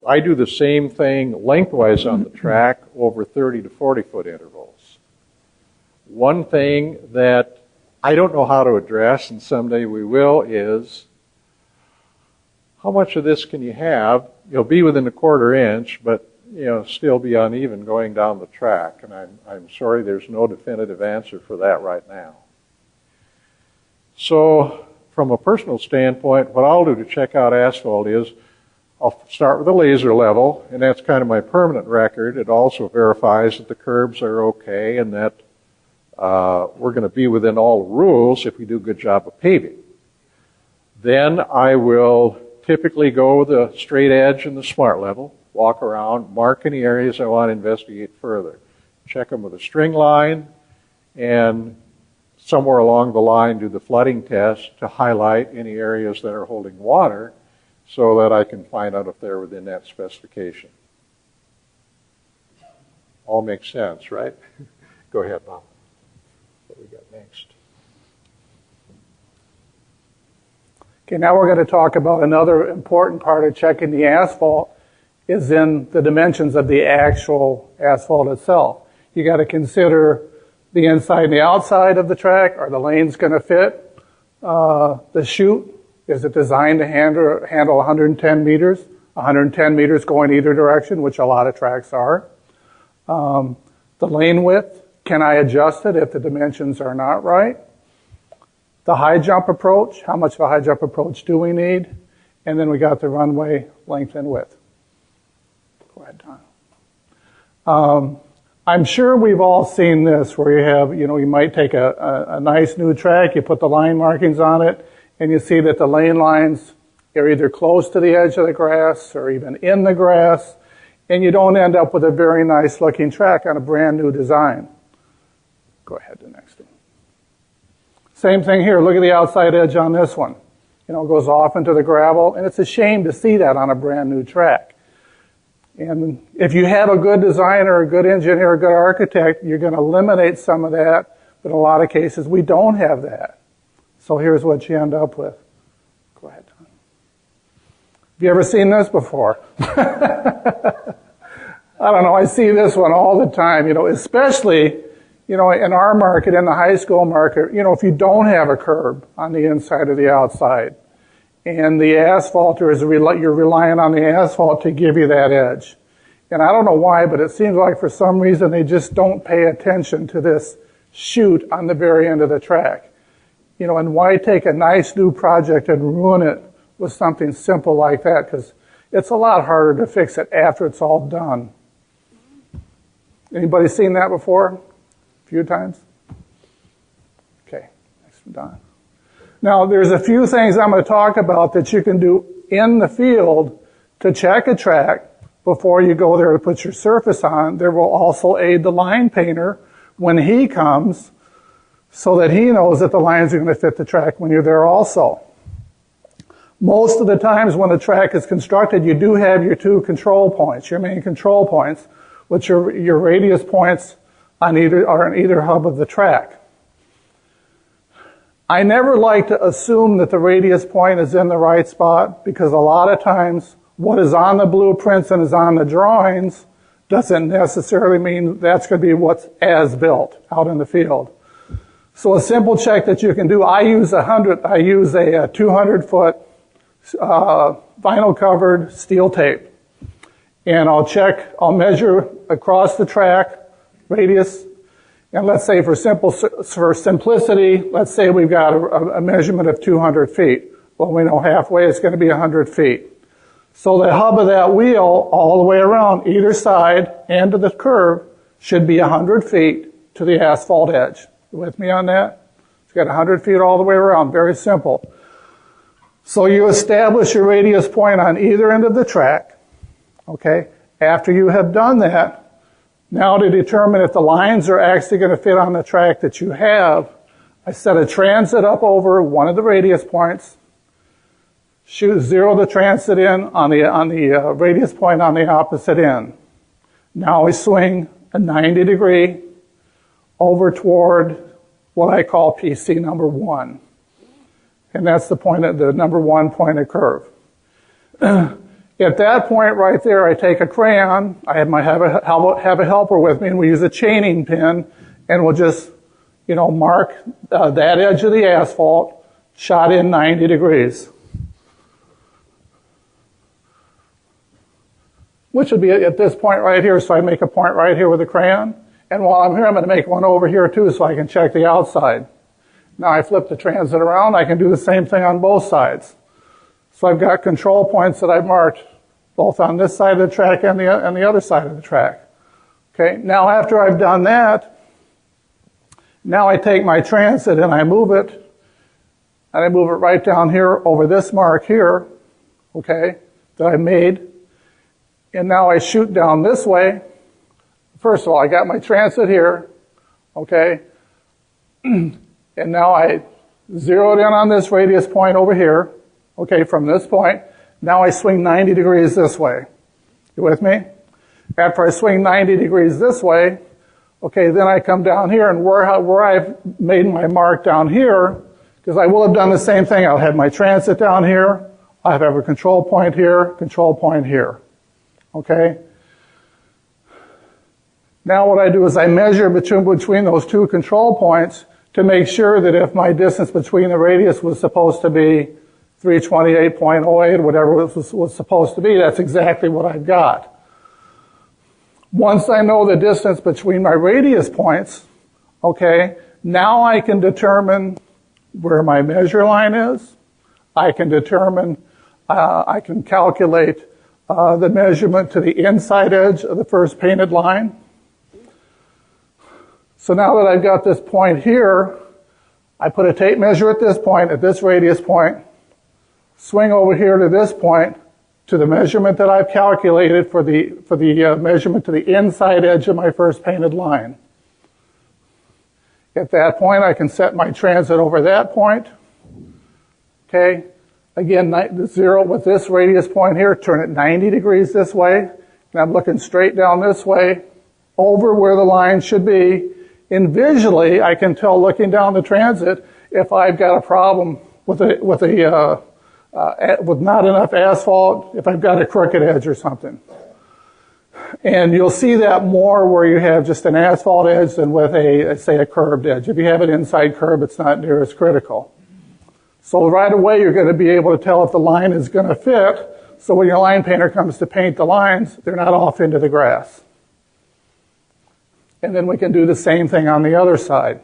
I do the same thing lengthwise on the track over 30 to 40 foot intervals. One thing that I don't know how to address, and someday we will, is how much of this can you have? You'll be within a quarter inch, but still be uneven going down the track. And I'm sorry there's no definitive answer for that right now. So from a personal standpoint, what I'll do to check out asphalt is I'll start with a laser level, and that's kind of my permanent record. It also verifies that the curbs are okay and that we're going to be within all the rules if we do a good job of paving. Then I will typically go with a straight edge and the smart level, walk around, mark any areas I want to investigate further. Check them with a string line, and somewhere along the line do the flooding test to highlight any areas that are holding water so that I can find out if they're within that specification. All makes sense, right? Go ahead, Bob. What we got next? Okay, now we're going to talk about another important part of checking the asphalt is in the dimensions of the actual asphalt itself. You got to consider the inside and the outside of the track. Are the lanes going to fit? The chute, is it designed to handle 110 meters? 110 meters going either direction, which a lot of tracks are. The lane width, can I adjust it if the dimensions are not right? The high jump approach, how much of a high jump approach do we need? And then we got the runway length and width. Go ahead, Don. I'm sure we've all seen this where you have, you might take a nice new track, you put the line markings on it, and you see that the lane lines are either close to the edge of the grass or even in the grass, and you don't end up with a very nice looking track on a brand new design. Go ahead to the next one. Same thing here. Look at the outside edge on this one. It goes off into the gravel, and it's a shame to see that on a brand new track. And if you have a good designer, a good engineer, a good architect, you're going to eliminate some of that, but in a lot of cases we don't have that. So here's what you end up with. Go ahead, Tom. Have you ever seen this before? I don't know, I see this one all the time, especially in our market, in the high school market, if you don't have a curb on the inside or the outside, and the asphalter you're relying on the asphalt to give you that edge. And I don't know why, but it seems like for some reason they just don't pay attention to this chute on the very end of the track. And why take a nice new project and ruin it with something simple like that? Because it's a lot harder to fix it after it's all done. Anybody seen that before? A few times? Okay, next one, Don. Now, there's a few things I'm going to talk about that you can do in the field to check a track before you go there to put your surface on. There will also aid the line painter when he comes so that he knows that the lines are going to fit the track when you're there also. Most of the times when the track is constructed, you do have your two control points, your main control points, which are your radius points on either hub of the track. I never like to assume that the radius point is in the right spot because a lot of times what is on the blueprints and is on the drawings doesn't necessarily mean that's going to be what's as built out in the field. So a simple check that you can do, I use a 200-foot vinyl covered steel tape. And I'll measure across the track radius. And let's say for simplicity, let's say we've got a measurement of 200 feet. Well, we know halfway it's going to be 100 feet. So the hub of that wheel all the way around either side and to the curve should be 100 feet to the asphalt edge. You with me on that? It's got 100 feet all the way around. Very simple. So you establish your radius point on either end of the track. Okay? After you have done that, now to determine if the lines are actually going to fit on the track that you have, I set a transit up over one of the radius points, zero the transit in on the radius point on the opposite end. Now I swing a 90 degree over toward what I call PC number 1. And that's the number 1 point of curve. And At that point right there, I take a crayon, I have a helper with me, and we use a chaining pin, and we'll just, mark that edge of the asphalt, shot in 90 degrees. Which would be at this point right here, so I make a point right here with a crayon. And while I'm here, I'm going to make one over here too, so I can check the outside. Now I flip the transit around, I can do the same thing on both sides. So I've got control points that I've marked both on this side of the track and the other side of the track. Okay, now after I've done that, now I take my transit and I move it, and I move it right down here over this mark here, okay, that I made. And now I shoot down this way. First of all, I got my transit here, okay, and now I zeroed in on this radius point over here. Okay, from this point, now I swing 90 degrees this way. You with me? After I swing 90 degrees this way, okay, then I come down here, and where I've made my mark down here, because I will have done the same thing. I'll have my transit down here, I'll have a control point here, okay? Now what I do is I measure between those two control points to make sure that if my distance between the radius was supposed to be 328.08, whatever it was supposed to be, that's exactly what I've got. Once I know the distance between my radius points, okay, now I can determine where my measure line is. I can calculate the measurement to the inside edge of the first painted line. So now that I've got this point here, I put a tape measure at this point, at this radius point, swing over here to this point, to the measurement that I've calculated for the measurement to the inside edge of my first painted line. At that point, I can set my transit over that point. Okay. Again, zero with this radius point here, turn it 90 degrees this way, and I'm looking straight down this way, over where the line should be. And visually, I can tell looking down the transit if I've got a problem with not enough asphalt, if I've got a crooked edge or something. And you'll see that more where you have just an asphalt edge than with say a curved edge. If you have an inside curve, it's not near as critical. So right away, you're going to be able to tell if the line is going to fit. So when your line painter comes to paint the lines, they're not off into the grass. And then we can do the same thing on the other side.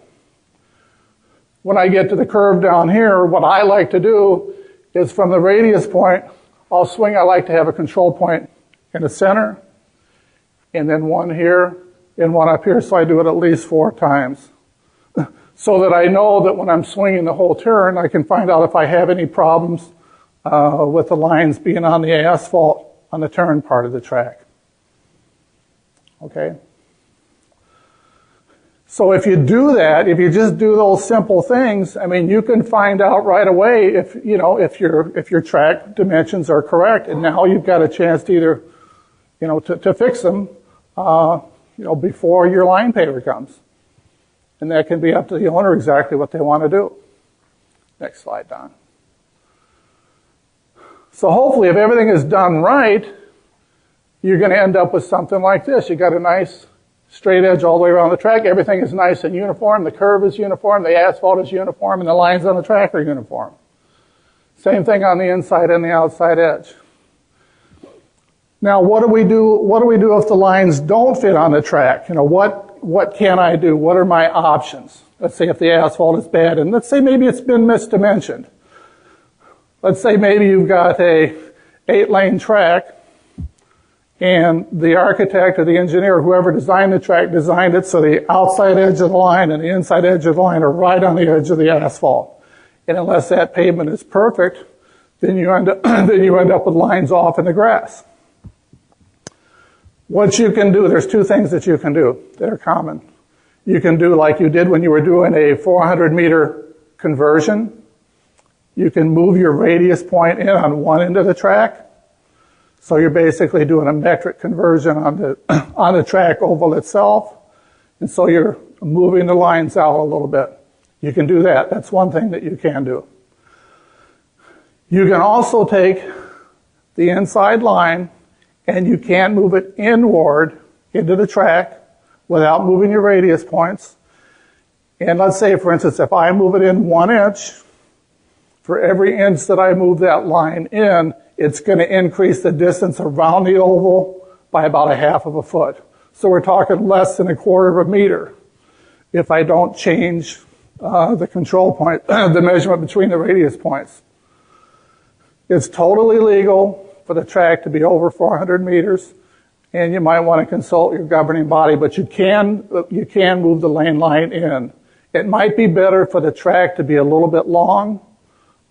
When I get to the curve down here, what I like to do is from the radius point, I'll swing. I like to have a control point in the center, and then one here, and one up here, so I do it at least 4 times. So that I know that when I'm swinging the whole turn, I can find out if I have any problems with the lines being on the asphalt on the turn part of the track. Okay? So if you do that, if you just do those simple things, I mean, you can find out right away if your track dimensions are correct, and now you've got a chance to either, to fix them, before your line painter comes. And that can be up to the owner exactly what they want to do. Next slide, Don. So hopefully if everything is done right, you're going to end up with something like this. You got a nice straight edge all the way around the track. Everything is nice and uniform. The curve is uniform. The asphalt is uniform. And the lines on the track are uniform. Same thing on the inside and the outside edge. Now, what do we do? What do we do if the lines don't fit on the track? What can I do? What are my options? Let's say if the asphalt is bad, and let's say maybe it's been misdimensioned. Let's say maybe you've got a 8-lane track, and the architect or the engineer, whoever designed the track, designed it so the outside edge of the line and the inside edge of the line are right on the edge of the asphalt. And unless that pavement is perfect, then you end up with lines off in the grass. What you can do, there's 2 things that you can do that are common. You can do like you did when you were doing a 400-meter conversion. You can move your radius point in on one end of the track. So you're basically doing a metric conversion on the track oval itself. And so you're moving the lines out a little bit. You can do that. That's one thing that you can do. You can also take the inside line, and you can't move it inward into the track without moving your radius points. And let's say, for instance, if I move it in 1 inch, for every inch that I move that line in, it's going to increase the distance around the oval by about 1/2 of a foot. So we're talking less than 1/4 of a meter if I don't change the control point, the measurement between the radius points. It's totally legal for the track to be over 400 meters, and you might want to consult your governing body, but you can move the lane line in. It might be better for the track to be a little bit long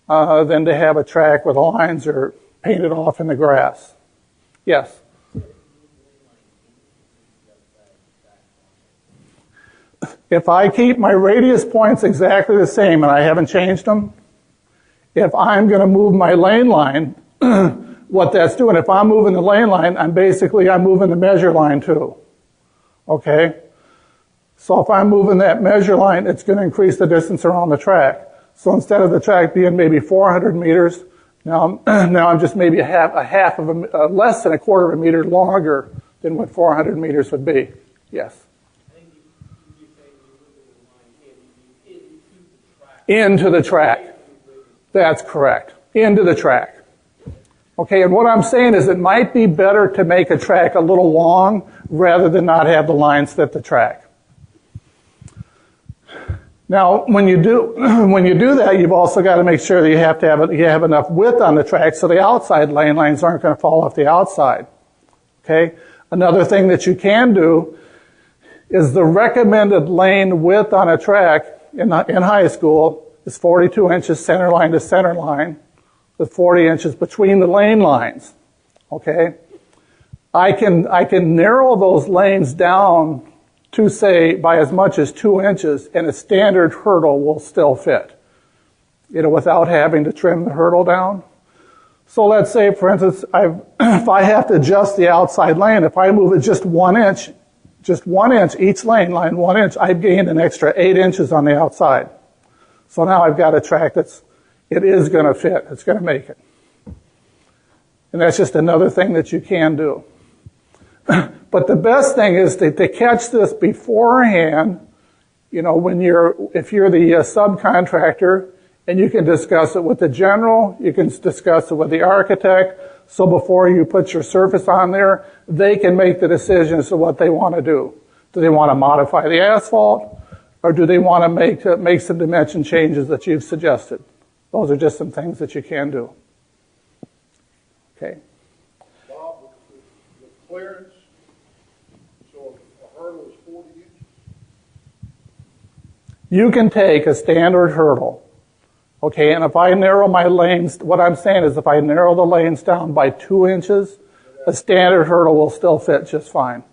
than to have a track where the lines are painted off in the grass. Yes? If I keep my radius points exactly the same and I haven't changed them, if I'm going to move my lane line, what that's doing, if I'm moving the lane line, I'm moving the measure line too. Okay? So if I'm moving that measure line, it's going to increase the distance around the track. So instead of the track being maybe 400 meters, now I'm just maybe less than 1/4 of a meter longer than what 400 meters would be. Yes? Into the track. That's correct. Into the track. Okay, and what I'm saying is it might be better to make a track a little long rather than not have the lines fit the track. Now, when you do that, you've also got to make sure that you have enough width on the track so the outside lane lines aren't going to fall off the outside. Okay? Another thing that you can do is the recommended lane width on a track in high school is 42 inches center line to center line with 40 inches between the lane lines. Okay? I can narrow those lanes down to say by as much as 2 inches, and a standard hurdle will still fit, without having to trim the hurdle down. So let's say, for instance, if I have to adjust the outside lane, if I move it just 1 inch, each lane line 1 inch, I've gained an extra 8 inches on the outside. So now I've got a track it is going to fit. It's going to make it. And that's just another thing that you can do. But the best thing is to catch this beforehand, if you're the subcontractor, and you can discuss it with the general, you can discuss it with the architect, so before you put your surface on there, they can make the decision as to what they want to do. Do they want to modify the asphalt, or do they want to make some dimension changes that you've suggested? Those are just some things that you can do. Okay. Bob, the clearance, so a hurdle is 40 inches? You can take a standard hurdle, okay, and if I narrow my lanes, what I'm saying is if I narrow the lanes down by 2 inches, a standard hurdle will still fit just fine.